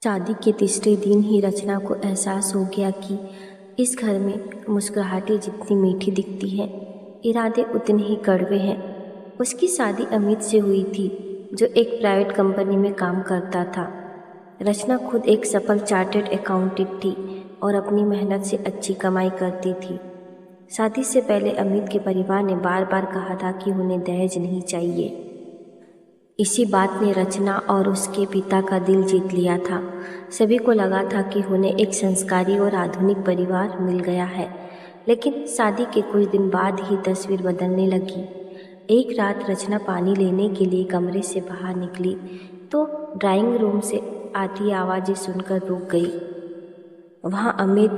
शादी के तीसरे दिन ही रचना को एहसास हो गया कि इस घर में मुस्कुराहटें जितनी मीठी दिखती हैं, इरादे उतने ही कड़वे हैं। उसकी शादी अमित से हुई थी, जो एक प्राइवेट कंपनी में काम करता था। रचना खुद एक सफल चार्टर्ड अकाउंटेंट थी और अपनी मेहनत से अच्छी कमाई करती थी। शादी से पहले अमित के परिवार ने बार बार कहा था कि उन्हें दहेज नहीं चाहिए। इसी बात ने रचना और उसके पिता का दिल जीत लिया था। सभी को लगा था कि उन्हें एक संस्कारी और आधुनिक परिवार मिल गया है, लेकिन शादी के कुछ दिन बाद ही तस्वीर बदलने लगी। एक रात रचना पानी लेने के लिए कमरे से बाहर निकली तो ड्राइंग रूम से आती आवाज़ें सुनकर रुक गई। वहाँ अमित,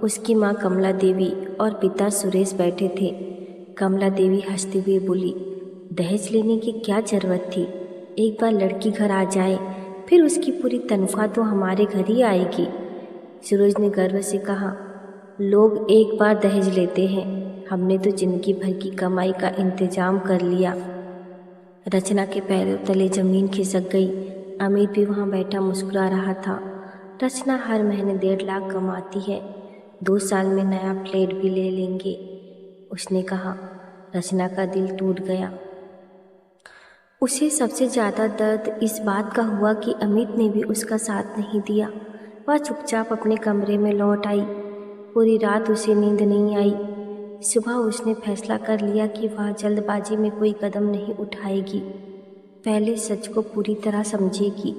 उसकी माँ कमला देवी और पिता सुरेश बैठे थे। कमला देवी हंसते हुए बोली, दहेज लेने की क्या ज़रूरत थी? एक बार लड़की घर आ जाए, फिर उसकी पूरी तनख्वाह तो हमारे घर ही आएगी। सूरज ने गर्व से कहा, लोग एक बार दहेज लेते हैं, हमने तो जिंदगी भर की कमाई का इंतजाम कर लिया। रचना के पैरों तले जमीन खिसक गई। अमित भी वहाँ बैठा मुस्कुरा रहा था। रचना हर महीने 1.5 लाख कमाती है, 2 साल में नया फ्लैट भी ले लेंगे, उसने कहा। रचना का दिल टूट गया। उसे सबसे ज़्यादा दर्द इस बात का हुआ कि अमित ने भी उसका साथ नहीं दिया। वह चुपचाप अपने कमरे में लौट आई। पूरी रात उसे नींद नहीं आई। सुबह उसने फैसला कर लिया कि वह जल्दबाजी में कोई कदम नहीं उठाएगी, पहले सच को पूरी तरह समझेगी।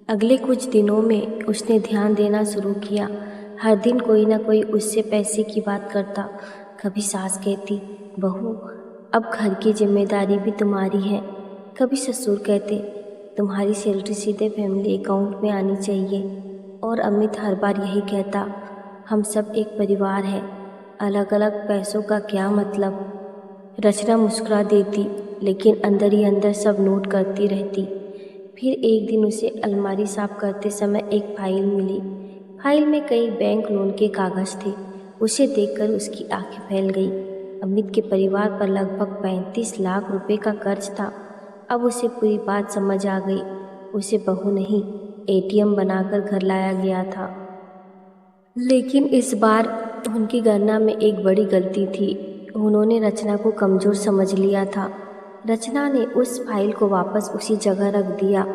अगले कुछ दिनों में उसने ध्यान देना शुरू किया। हर दिन कोई ना कोई उससे पैसे की बात करता। कभी सास कहती, बहू अब घर की जिम्मेदारी भी तुम्हारी है। कभी ससुर कहते, तुम्हारी सैलरी सीधे फैमिली अकाउंट में आनी चाहिए। और अमित हर बार यही कहता, हम सब एक परिवार है, अलग अलग पैसों का क्या मतलब। रचना मुस्कुरा देती, लेकिन अंदर ही अंदर सब नोट करती रहती। फिर एक दिन उसे अलमारी साफ करते समय एक फाइल मिली। फाइल में कई बैंक लोन के कागज़ थे। उसे देखकर उसकी आंखें फैल गई। अमित के परिवार पर लगभग 35 लाख रुपए का कर्ज था। अब उसे पूरी बात समझ आ गई। उसे बहू नहीं, एटीएम बनाकर घर लाया गया था। लेकिन इस बार उनकी गणना में एक बड़ी गलती थी। उन्होंने रचना को कमज़ोर समझ लिया था। रचना ने उस फाइल को वापस उसी जगह रख दिया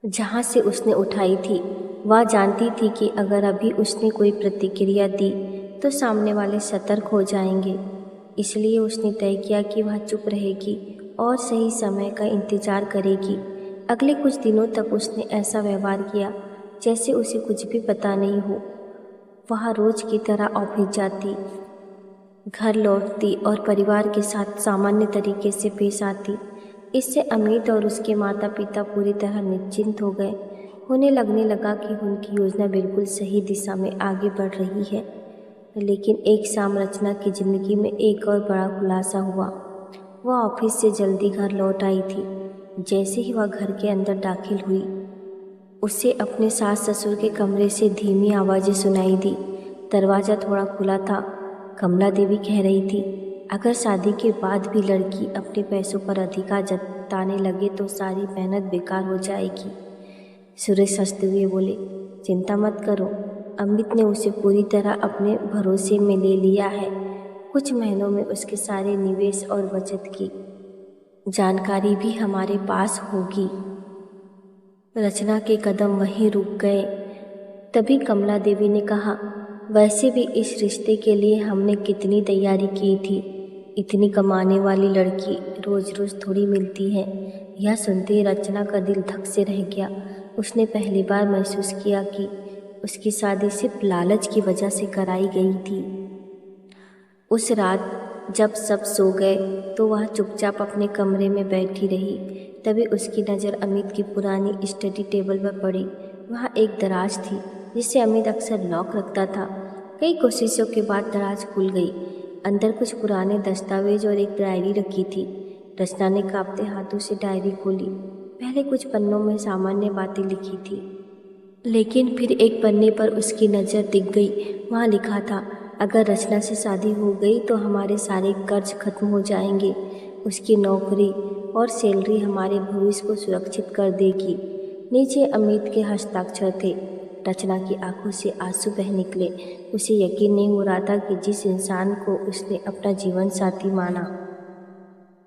जहाँ से उसने उठाई थी। वह जानती थी कि अगर अभी उसने कोई प्रतिक्रिया दी तो सामने वाले सतर्क हो जाएंगे। इसलिए उसने तय किया कि वह चुप रहेगी और सही समय का इंतज़ार करेगी। अगले कुछ दिनों तक उसने ऐसा व्यवहार किया जैसे उसे कुछ भी पता नहीं हो। वह रोज़ की तरह ऑफिस जाती, घर लौटती और परिवार के साथ सामान्य तरीके से पेश आती। इससे अमित और उसके माता पिता पूरी तरह निश्चिंत हो गए। उन्हें लगने लगा कि उनकी योजना बिल्कुल सही दिशा में आगे बढ़ रही है। लेकिन एक शाम रचना की ज़िंदगी में एक और बड़ा खुलासा हुआ। वह ऑफिस से जल्दी घर लौट आई थी। जैसे ही वह घर के अंदर दाखिल हुई, उसे अपने सास ससुर के कमरे से धीमी आवाज़ें सुनाई दी। दरवाज़ा थोड़ा खुला था। कमला देवी कह रही थी, अगर शादी के बाद भी लड़की अपने पैसों पर अधिकार जताने लगे तो सारी मेहनत बेकार हो जाएगी। सुरेश हंसते हुए बोले, चिंता मत करो, अमित ने उसे पूरी तरह अपने भरोसे में ले लिया है। कुछ महीनों में उसके सारे निवेश और बचत की जानकारी भी हमारे पास होगी। रचना के कदम वहीं रुक गए। तभी कमला देवी ने कहा, वैसे भी इस रिश्ते के लिए हमने कितनी तैयारी की थी। इतनी कमाने वाली लड़की रोज़ रोज़ थोड़ी मिलती है। यह सुनते ही रचना का दिल धक से रह गया। उसने पहली बार महसूस किया कि उसकी शादी सिर्फ लालच की वजह से कराई गई थी। उस रात जब सब सो गए तो वह चुपचाप अपने कमरे में बैठी रही। तभी उसकी नज़र अमित की पुरानी स्टडी टेबल पर पड़ी। वहाँ एक दराज थी जिसे अमित अक्सर लॉक रखता था। कई कोशिशों के बाद दराज खुल गई। अंदर कुछ पुराने दस्तावेज और एक डायरी रखी थी। रचना ने कांपते हाथों से डायरी खोली। पहले कुछ पन्नों में सामान्य बातें लिखी थी, लेकिन फिर एक पन्ने पर उसकी नज़र दिख गई। वहाँ लिखा था, अगर रचना से शादी हो गई तो हमारे सारे कर्ज खत्म हो जाएंगे। उसकी नौकरी और सैलरी हमारे भविष्य को सुरक्षित कर देगी। नीचे अमित के हस्ताक्षर थे। रचना की आंखों से आंसू बह निकले। उसे यकीन नहीं हो रहा था कि जिस इंसान को उसने अपना जीवन साथी माना,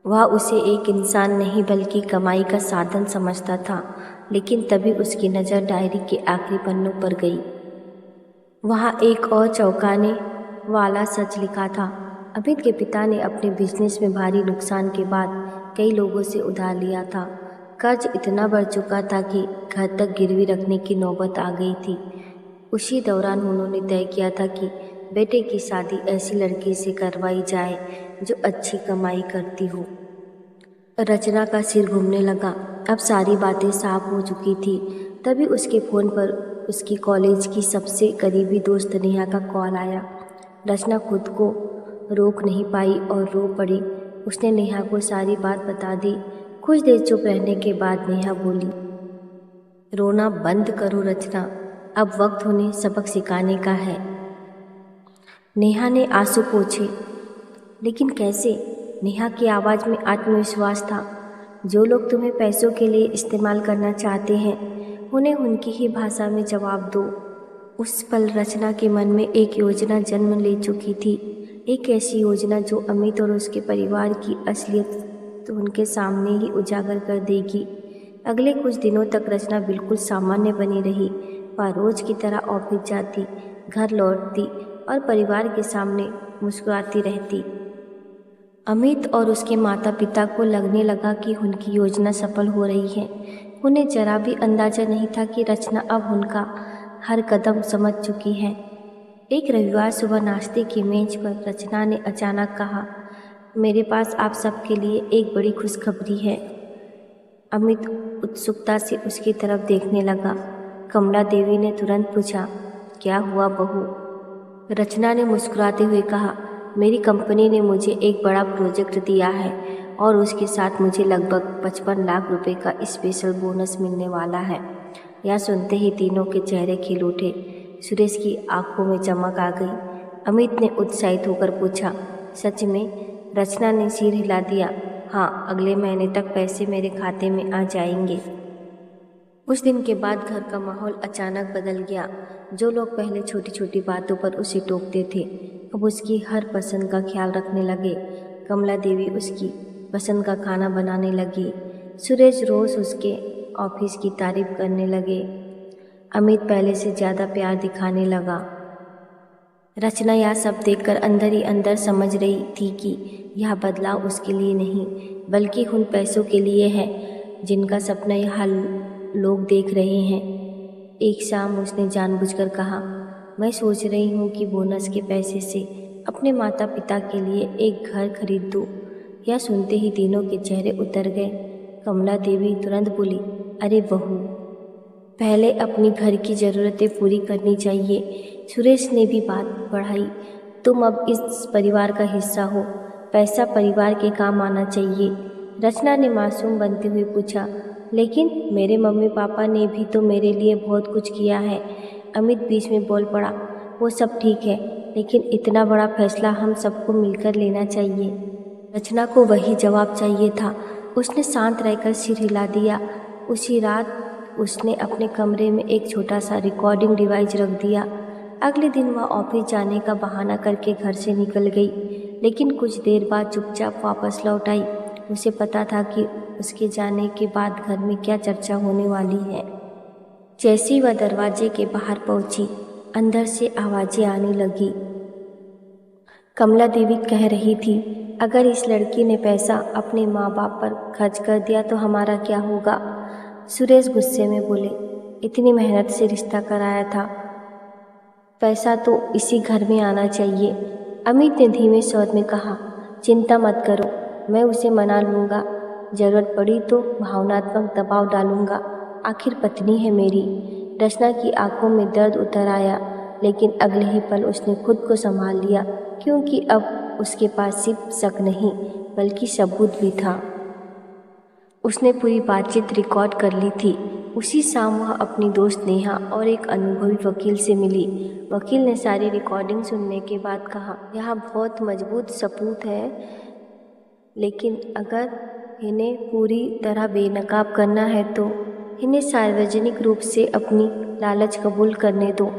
वह उसे एक इंसान नहीं बल्कि कमाई का साधन समझता था। लेकिन तभी उसकी नज़र डायरी के आखिरी पन्नों पर गई। वहाँ एक और चौंकाने वाला सच लिखा था। अमित के पिता ने अपने बिजनेस में भारी नुकसान के बाद कई लोगों से उधार लिया था। कर्ज इतना बढ़ चुका था कि घर तक गिरवी रखने की नौबत आ गई थी। उसी दौरान उन्होंने तय किया था कि बेटे की शादी ऐसी लड़की से करवाई जाए जो अच्छी कमाई करती हो। रचना का सिर घूमने लगा। अब सारी बातें साफ हो चुकी थी। तभी उसके फ़ोन पर उसकी कॉलेज की सबसे करीबी दोस्त नेहा का कॉल आया। रचना खुद को रोक नहीं पाई और रो पड़ी। उसने नेहा को सारी बात बता दी। कुछ देर चुप रहने के बाद नेहा बोली, रोना बंद करो रचना, अब वक्त उन्हें सबक सिखाने का है। नेहा ने आंसू पोंछे, लेकिन कैसे? नेहा की आवाज़ में आत्मविश्वास था। जो लोग तुम्हें पैसों के लिए इस्तेमाल करना चाहते हैं, उन्हें उनकी ही भाषा में जवाब दो। उस पल रचना के मन में एक योजना जन्म ले चुकी थी। एक ऐसी योजना जो अमित और उसके परिवार की असलियत उनके सामने ही उजागर कर देगी। अगले कुछ दिनों तक रचना बिल्कुल सामान्य बनी रही। वह रोज की तरह ऑफिस जाती, घर लौटती और परिवार के सामने मुस्कुराती रहती। अमित और उसके माता पिता को लगने लगा कि उनकी योजना सफल हो रही है। उन्हें जरा भी अंदाजा नहीं था कि रचना अब उनका हर कदम समझ चुकी है। एक रविवार सुबह नाश्ते की मेज पर रचना ने अचानक कहा, मेरे पास आप सबके लिए एक बड़ी खुशखबरी है। अमित उत्सुकता से उसकी तरफ देखने लगा। कमला देवी ने तुरंत पूछा, क्या हुआ बहू? रचना ने मुस्कुराते हुए कहा, मेरी कंपनी ने मुझे एक बड़ा प्रोजेक्ट दिया है और उसके साथ मुझे लगभग 55 लाख रुपए का स्पेशल बोनस मिलने वाला है। यह सुनते ही तीनों के चेहरे खिल उठे। सुरेश की आंखों में चमक आ गई। अमित ने उत्साहित होकर पूछा, सच में? रचना ने सिर हिला दिया। हाँ, अगले महीने तक पैसे मेरे खाते में आ जाएंगे। उस दिन के बाद घर का माहौल अचानक बदल गया। जो लोग पहले छोटी छोटी बातों पर उसे टोकते थे, अब उसकी हर पसंद का ख्याल रखने लगे। कमला देवी उसकी पसंद का खाना बनाने लगी। सुरेश रोज उसके ऑफिस की तारीफ करने लगे। अमित पहले से ज़्यादा प्यार दिखाने लगा। रचना यह सब देखकर अंदर ही अंदर समझ रही थी कि यह बदलाव उसके लिए नहीं बल्कि उन पैसों के लिए है जिनका सपना यह लोग देख रहे हैं। एक शाम उसने जानबूझकर कहा, मैं सोच रही हूँ कि बोनस के पैसे से अपने माता पिता के लिए एक घर खरीद दूँ। यह सुनते ही तीनों के चेहरे उतर गए। कमला देवी तुरंत बोली, अरे बहू, पहले अपनी घर की ज़रूरतें पूरी करनी चाहिए। सुरेश ने भी बात बढ़ाई, तुम अब इस परिवार का हिस्सा हो, पैसा परिवार के काम आना चाहिए। रचना ने मासूम बनते हुए पूछा, लेकिन मेरे मम्मी पापा ने भी तो मेरे लिए बहुत कुछ किया है। अमित बीच में बोल पड़ा, वो सब ठीक है, लेकिन इतना बड़ा फैसला हम सबको मिलकर लेना चाहिए। रचना को वही जवाब चाहिए था। उसने शांत रहकर सिर हिला दिया। उसी रात उसने अपने कमरे में एक छोटा सा रिकॉर्डिंग डिवाइस रख दिया। अगले दिन वह ऑफिस जाने का बहाना करके घर से निकल गई, लेकिन कुछ देर बाद चुपचाप वापस लौट आई। उसे पता था कि उसके जाने के बाद घर में क्या चर्चा होने वाली है। जैसे ही वह दरवाजे के बाहर पहुंची, अंदर से आवाज़ें आने लगी। कमला देवी कह रही थी, अगर इस लड़की ने पैसा अपने माँ बाप पर खर्च कर दिया तो हमारा क्या होगा? सुरेश गुस्से में बोले, इतनी मेहनत से रिश्ता कराया था, पैसा तो इसी घर में आना चाहिए। अमित ने धीमे स्वर में कहा, चिंता मत करो, मैं उसे मना लूँगा। ज़रूरत पड़ी तो भावनात्मक दबाव डालूँगा, आखिर पत्नी है मेरी। रचना की आंखों में दर्द उतर आया, लेकिन अगले ही पल उसने खुद को संभाल लिया, क्योंकि अब उसके पास सिर्फ शक नहीं बल्कि सबूत भी था। उसने पूरी बातचीत रिकॉर्ड कर ली थी। उसी शाम वह अपनी दोस्त नेहा और एक अनुभवी वकील से मिली। वकील ने सारी रिकॉर्डिंग सुनने के बाद कहा, यह बहुत मजबूत सबूत है, लेकिन अगर इन्हें पूरी तरह बेनकाब करना है तो इन्हें सार्वजनिक रूप से अपनी लालच कबूल करने दो।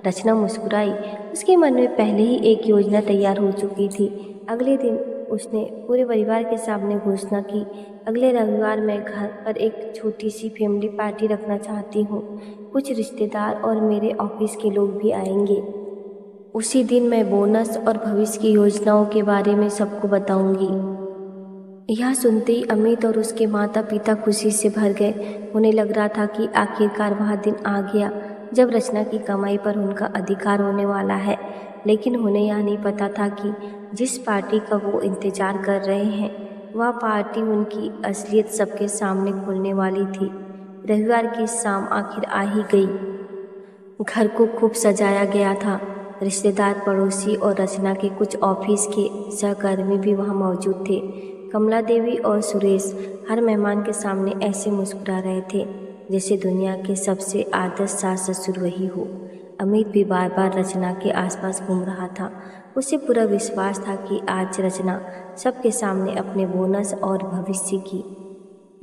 रचना मुस्कुराई। उसके मन में पहले ही एक योजना तैयार हो चुकी थी। अगले दिन उसने पूरे परिवार के सामने घोषणा की, अगले रविवार मैं घर पर एक छोटी सी फैमिली पार्टी रखना चाहती हूँ। कुछ रिश्तेदार और मेरे ऑफिस के लोग भी आएंगे। उसी दिन मैं बोनस और भविष्य की योजनाओं के बारे में सबको बताऊंगी। यह सुनते ही अमित और उसके माता पिता खुशी से भर गए। उन्हें लग रहा था कि आखिरकार वह दिन आ गया जब रचना की कमाई पर उनका अधिकार होने वाला है। लेकिन उन्हें यह नहीं पता था कि जिस पार्टी का वो इंतजार कर रहे हैं वह पार्टी उनकी असलियत सबके सामने खुलने वाली थी। रविवार की शाम आखिर आ ही गई। घर को खूब सजाया गया था। रिश्तेदार, पड़ोसी और रचना के कुछ ऑफिस के सहकर्मी भी वहाँ मौजूद थे। कमला देवी और सुरेश हर मेहमान के सामने ऐसे मुस्कुरा रहे थे जैसे दुनिया के सबसे आदर्श सास ससुर वही हो। अमित भी बार बार रचना के आसपास घूम रहा था। उसे पूरा विश्वास था कि आज रचना सबके सामने अपने बोनस और भविष्य की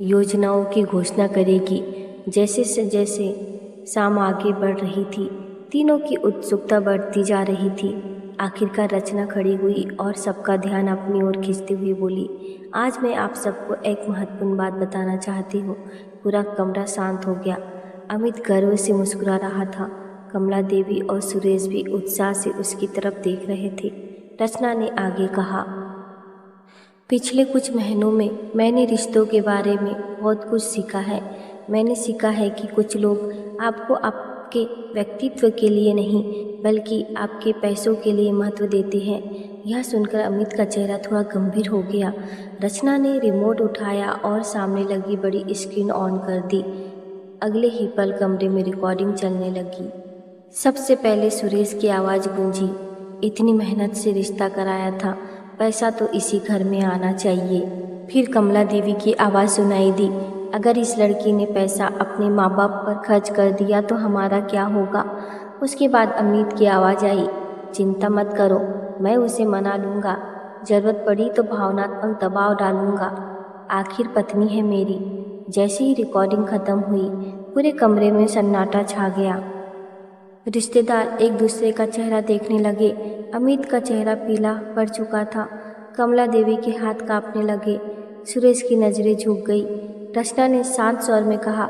योजनाओं की घोषणा करेगी। जैसे शाम आगे बढ़ रही थी, तीनों की उत्सुकता बढ़ती जा रही थी। आखिरकार रचना खड़ी हुई और सबका ध्यान अपनी ओर खींचते हुए बोली, आज मैं आप सबको एक महत्वपूर्ण बात बताना चाहती हूँ। पूरा कमरा शांत हो गया। अमित गर्व से मुस्कुरा रहा था। कमला देवी और सुरेश भी उत्साह से उसकी तरफ देख रहे थे। रचना ने आगे कहा, पिछले कुछ महीनों में मैंने रिश्तों के बारे में बहुत कुछ सीखा है। मैंने सीखा है कि कुछ लोग आपको आपके व्यक्तित्व के लिए नहीं बल्कि आपके पैसों के लिए महत्व देते हैं। यह सुनकर अमित का चेहरा थोड़ा गंभीर हो गया। रचना ने रिमोट उठाया और सामने लगी बड़ी स्क्रीन ऑन कर दी। अगले ही पल कमरे में रिकॉर्डिंग चलने लगी। सबसे पहले सुरेश की आवाज़ गूंजी, इतनी मेहनत से रिश्ता कराया था, पैसा तो इसी घर में आना चाहिए। फिर कमला देवी की आवाज़ सुनाई दी, अगर इस लड़की ने पैसा अपने माँ बाप पर खर्च कर दिया तो हमारा क्या होगा। उसके बाद अमित की आवाज़ आई, चिंता मत करो, मैं उसे मना लूँगा, ज़रूरत पड़ी तो भावनात्मक दबाव डालूँगा, आखिर पत्नी है मेरी। जैसे ही रिकॉर्डिंग ख़त्म हुई पूरे कमरे में सन्नाटा छा गया। रिश्तेदार एक दूसरे का चेहरा देखने लगे। अमित का चेहरा पीला पड़ चुका था। कमला देवी के हाथ कांपने लगे। सुरेश की नज़रें झुक गई। रचना ने शांत स्वर में कहा,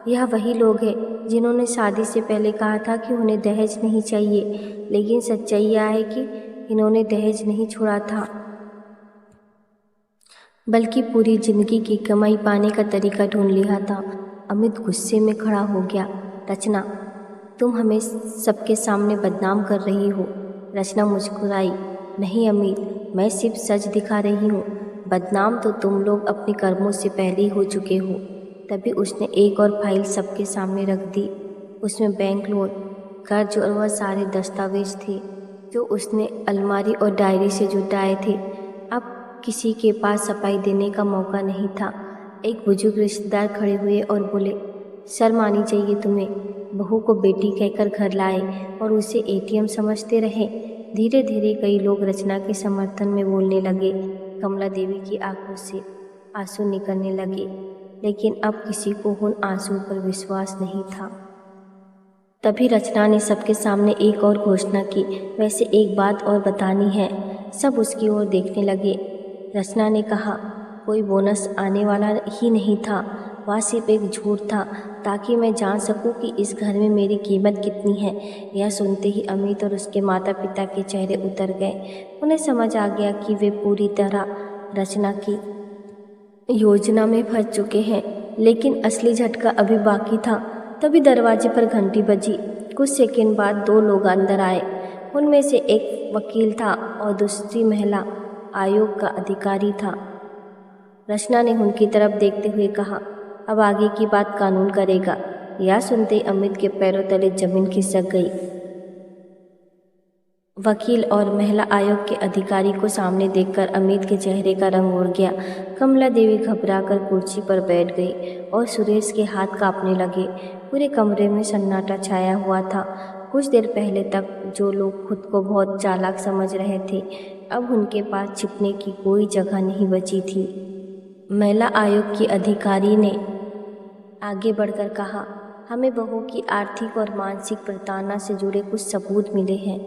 यह वही लोग हैं जिन्होंने शादी से पहले कहा था कि उन्हें दहेज नहीं चाहिए, लेकिन सच्चाई यह है कि इन्होंने दहेज नहीं छोड़ा था बल्कि पूरी जिंदगी की कमाई पाने का तरीका ढूंढ लिया था। अमित गुस्से में खड़ा हो गया। रचना, तुम हमें सबके सामने बदनाम कर रही हो। रचना मुस्कुराई, नहीं अमित, मैं सिर्फ सच दिखा रही हूँ। बदनाम तो तुम लोग अपने कर्मों से पहले ही हो चुके हो। तभी उसने एक और फाइल सबके सामने रख दी। उसमें बैंक लोन, कर्ज और वह सारे दस्तावेज थे जो उसने अलमारी और डायरी से जुटाए थे। अब किसी के पास सफाई देने का मौका नहीं था। एक बुजुर्ग रिश्तेदार खड़े हुए और बोले, शर्म आनी चाहिए तुम्हें, बहू को बेटी कहकर घर लाए और उसे एटीएम समझते रहे। धीरे धीरे कई लोग रचना के समर्थन में बोलने लगे। कमला देवी की आंखों से आंसू निकलने लगे, लेकिन अब किसी को उन आंसुओं पर विश्वास नहीं था। तभी रचना ने सबके सामने एक और घोषणा की, वैसे एक बात और बतानी है। सब उसकी ओर देखने लगे। रचना ने कहा, कोई बोनस आने वाला ही नहीं था, वह सिर्फ एक झूठ था ताकि मैं जान सकूं कि इस घर में मेरी कीमत कितनी है। यह सुनते ही अमित और उसके माता पिता के चेहरे उतर गए। उन्हें समझ आ गया कि वे पूरी तरह रचना की योजना में फंस चुके हैं, लेकिन असली झटका अभी बाकी था। तभी दरवाजे पर घंटी बजी। कुछ सेकंड बाद दो लोग अंदर आए। उनमें से एक वकील था और दूसरी महिला आयोग का अधिकारी था। रचना ने उनकी तरफ देखते हुए कहा, अब आगे की बात कानून करेगा। यह सुनते अमित के पैरों तले जमीन खिसक गई। वकील और महिला आयोग के अधिकारी को सामने देखकर अमित के चेहरे का रंग उड़ गया। कमला देवी घबराकर कुर्सी पर बैठ गई और सुरेश के हाथ कांपने लगे। पूरे कमरे में सन्नाटा छाया हुआ था। कुछ देर पहले तक जो लोग खुद को बहुत चालाक समझ रहे थे, अब उनके पास छिपने की कोई जगह नहीं बची थी। महिला आयोग की अधिकारी ने आगे बढ़कर कहा, हमें बहू की आर्थिक और मानसिक प्रताड़ना से जुड़े कुछ सबूत मिले हैं।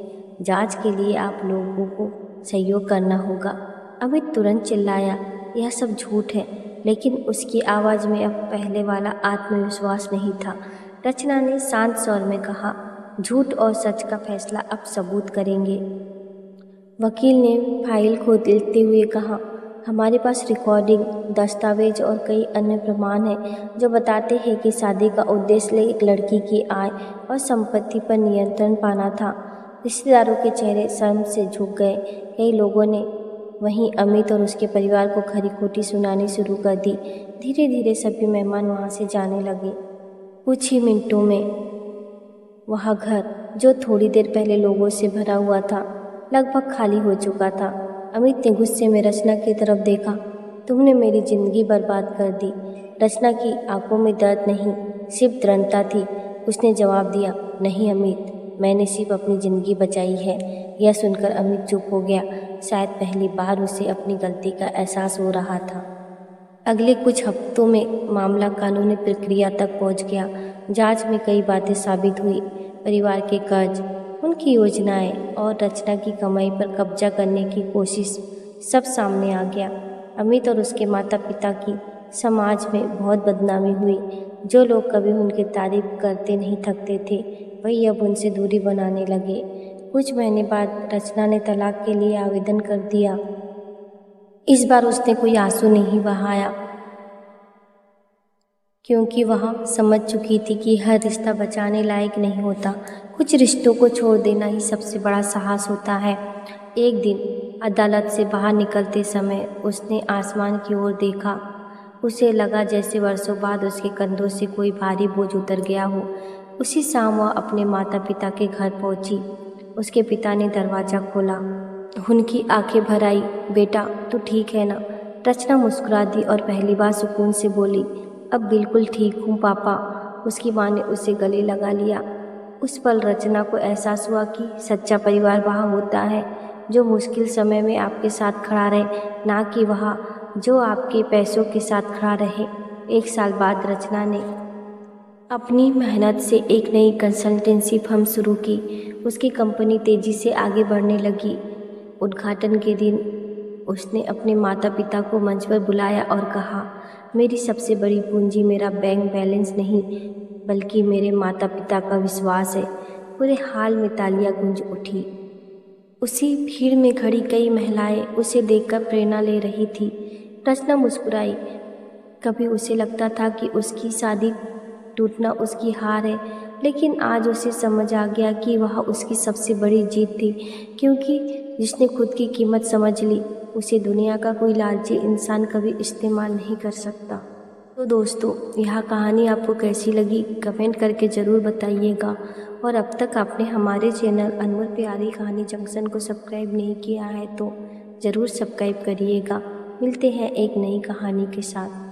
जांच के लिए आप लोगों को सहयोग करना होगा। अमित तुरंत चिल्लाया, यह सब झूठ है, लेकिन उसकी आवाज़ में अब पहले वाला आत्मविश्वास नहीं था। रचना ने शांत स्वर में कहा, झूठ और सच का फैसला अब सबूत करेंगे। वकील ने फाइल खोलते हुए कहा, हमारे पास रिकॉर्डिंग, दस्तावेज और कई अन्य प्रमाण हैं जो बताते हैं कि शादी का उद्देश्य एक लड़की की आय और संपत्ति पर नियंत्रण पाना था। रिश्तेदारों के चेहरे शर्म से झुक गए। कई लोगों ने वहीं अमित और उसके परिवार को खरी खोटी सुनानी शुरू कर दी। धीरे धीरे सभी मेहमान वहां से जाने लगे। कुछ ही मिनटों में वह घर, जो थोड़ी देर पहले लोगों से भरा हुआ था, लगभग खाली हो चुका था। अमित ने गुस्से में रचना की तरफ देखा, तुमने मेरी जिंदगी बर्बाद कर दी। रचना की आंखों में दर्द नहीं, सिर्फ दृढ़ता थी। उसने जवाब दिया, नहीं अमित, मैंने सिर्फ अपनी ज़िंदगी बचाई है। यह सुनकर अमित चुप हो गया। शायद पहली बार उसे अपनी गलती का एहसास हो रहा था। अगले कुछ हफ्तों में मामला कानूनी प्रक्रिया तक पहुंच गया। जांच में कई बातें साबित हुई। परिवार के कर्ज, उनकी योजनाएं और रचना की कमाई पर कब्जा करने की कोशिश सब सामने आ गया। अमित और उसके माता पिता की समाज में बहुत बदनामी हुई। जो लोग कभी उनकी तारीफ करते नहीं थकते थे, वही अब उनसे दूरी बनाने लगे। कुछ महीने बाद रचना ने तलाक के लिए आवेदन कर दिया। इस बार उसने कोई आंसू नहीं बहाया, क्योंकि वह समझ चुकी थी कि हर रिश्ता बचाने लायक नहीं होता। कुछ रिश्तों को छोड़ देना ही सबसे बड़ा साहस होता है। एक दिन अदालत से बाहर निकलते समय उसने आसमान की ओर देखा। उसे लगा जैसे वर्षों बाद उसके कंधों से कोई भारी बोझ उतर गया हो। उसी शाम वह अपने माता पिता के घर पहुंची। उसके पिता ने दरवाज़ा खोला। उनकी आंखें भर आई। बेटा, तू ठीक है ना? रचना मुस्कुरा दी और पहली बार सुकून से बोली, अब बिल्कुल ठीक हूँ पापा। उसकी माँ ने उसे गले लगा लिया। उस पल रचना को एहसास हुआ कि सच्चा परिवार वह होता है जो मुश्किल समय में आपके साथ खड़ा रहे, ना कि वह जो आपके पैसों के साथ खड़ा रहे। 1 साल बाद रचना ने अपनी मेहनत से एक नई कंसल्टेंसी फर्म शुरू की। उसकी कंपनी तेज़ी से आगे बढ़ने लगी। उद्घाटन के दिन उसने अपने माता पिता को मंच पर बुलाया और कहा, मेरी सबसे बड़ी पूंजी मेरा बैंक बैलेंस नहीं, बल्कि मेरे माता पिता का विश्वास है। पूरे हाल में तालियां गूंज उठी। उसी भीड़ में खड़ी कई महिलाएं उसे देखकर प्रेरणा ले रही थी। रचना मुस्कुराई। कभी उसे लगता था कि उसकी शादी टूटना उसकी हार है, लेकिन आज उसे समझ आ गया कि वह उसकी सबसे बड़ी जीत थी, क्योंकि जिसने खुद की कीमत समझ ली, उसे दुनिया का कोई लालची इंसान कभी इस्तेमाल नहीं कर सकता। तो दोस्तों, यह कहानी आपको कैसी लगी कमेंट करके ज़रूर बताइएगा। और अब तक आपने हमारे चैनल अनमोल प्यारी कहानी जंक्शन को सब्सक्राइब नहीं किया है तो ज़रूर सब्सक्राइब करिएगा। मिलते हैं एक नई कहानी के साथ।